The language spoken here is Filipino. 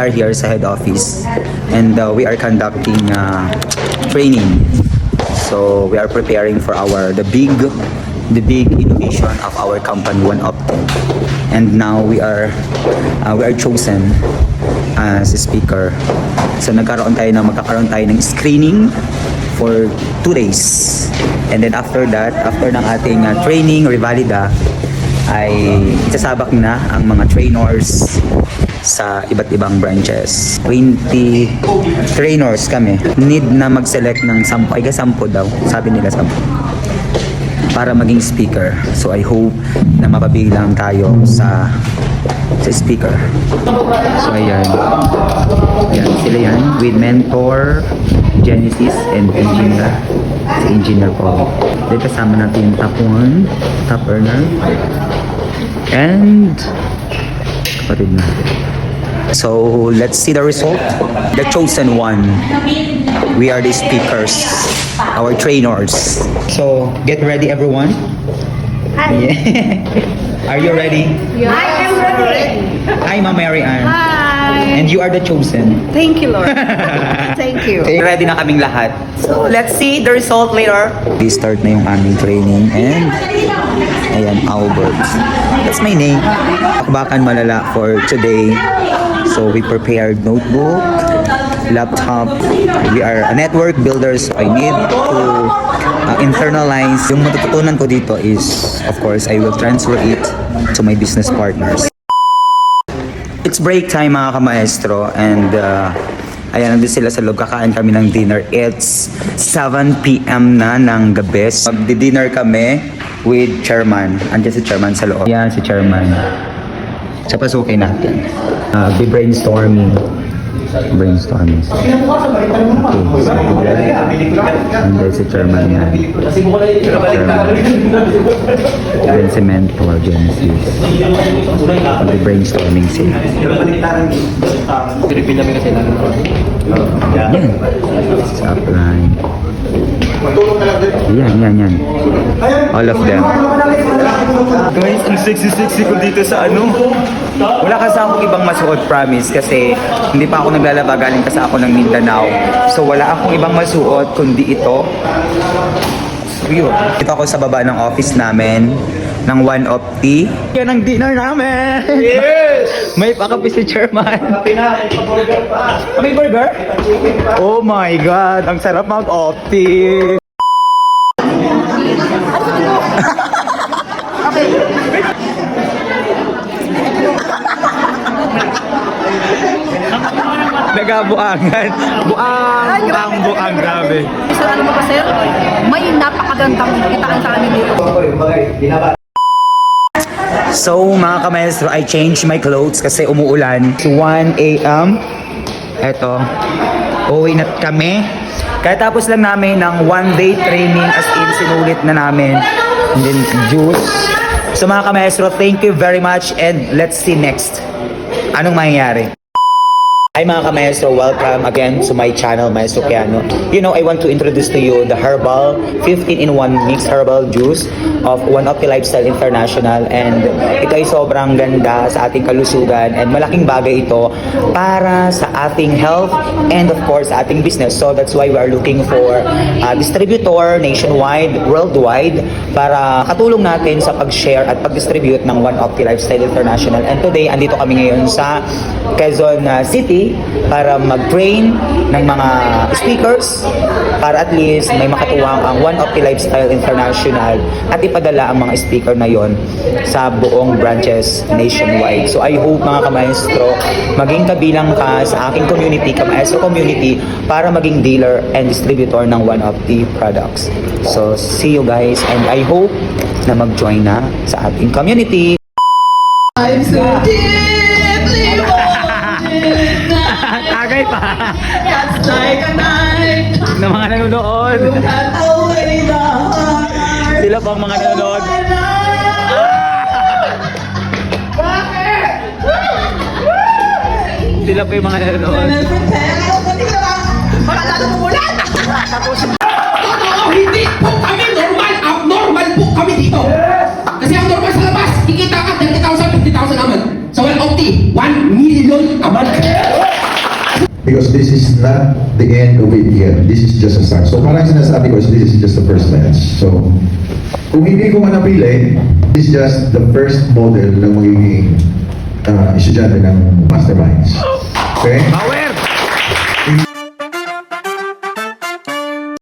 are here sa head office and we are conducting training. So we are preparing for the big innovation of our company, OneOpti. And now we are chosen as a speaker. So magkakaroon tayo ng screening for 2 days. And then after that, after ng ating training, revalida, ay isasabak na ang mga trainers sa iba't ibang branches. 20 trainers kami. Need na mag-select ng 10, ay 10 daw. Sabi nila 10. Para maging speaker. So I hope na mapabilang tayo sa speaker. So ayan. Yan sila yan. With mentor, Genesis, and engineer. Si engineer po. Dito kasama natin yung top 1, top earner. And kapatid natin. So let's see the result. The chosen one. We are the speakers, our trainers. So get ready, everyone. Hi. Yeah. Are you ready? Yeah. I am ready. Hi, Ma'am Mary Ann. Hi. And you are the chosen. Thank you, Lord. Thank you. Ready na kaming lahat. So let's see the result later. We start na yung aming training and ayan, Albert. That's my name. Akbakan malala for today. So we prepared notebook, laptop. We are a network builder, so I need to internalize. Yung matututunan ko dito is, of course, I will transfer it to my business partners. It's break time mga kamaestro and ayan, nandun sila sa loob. Kakain kami ng dinner. It's 7 p.m. na ng gabi. Magdi-dinner kami with chairman. Andiyan si chairman sa loob. Yan si chairman. Sa pasukin natin. Be brainstorming. Okay, so and then si chairman yan. Then si mentor, Genesis. Be brainstorming sila. Yan. Sa upline. Yan. All of them. Guys, ang sexy ko dito sa ano. Wala kasi akong ibang masuot, promise. Kasi hindi pa ako naglalaba, galing kasi ako ng Mindanao. So wala akong ibang masuot kundi ito. So yun. Dito ako sa baba ng office namin ng OneOpti. Yan ang dinner namin! Yes! May pakapi si chairman. May burger? Oh my God! Ang sarap mag-Opti! Nagabuangan. Buang, grabe. So ano mo pa, sir? May napakagandang kitaan sa amin dito. So mga kamaestro, I changed my clothes kasi umuulan. It's 1 a.m. Eto, uwi na kami. Kaya tapos lang namin ng 1-day training, as in sinulit na namin. And then juice. So mga kamaestro, thank you very much and let's see next. Anong mangyayari? Hi mga ka-maestro, welcome again to my channel, Maestro Keanu. You know, I want to introduce to you the herbal 15-in-1 mixed herbal juice of OneOpti Lifestyle International, and ito ay sobrang ganda sa ating kalusugan and malaking bagay ito para sa ating health and of course sa ating business. So that's why we are looking for a distributor nationwide, worldwide, para katulong natin sa pag-share at pag-distribute ng OneOpti Lifestyle International. And today, andito kami ngayon sa Quezon City para mag-train ng mga speakers para at least may makatuwang ang OneOpti Lifestyle International at ipadala ang mga speaker na yon sa buong branches nationwide. So I hope mga kamaestro, maging kabilang ka sa aking community, kamaestro community, para maging dealer and distributor ng OneOpti products. So see you guys and I hope na mag-join na sa ating community. I'm so deeply Tagay pa! That's like a night. Na mga nanonood. You had away the heart. Sila pang mga nanonood. Sila pa yung mga nanonood. Baka lalo umulan. Hindi po kami normal, abnormal po kami dito. Kasi ang normal sa labas, kikita ka 30,000, 50,000 naman. Sa OneOpti, 1 million a month. Because this is not the end of it yet. This is just a start. So parang sinasabi ko, this is just the first match. So, kung hindi ko man napili, this is just the first model na magiging estudyante ng Masterminds. Okay? Power!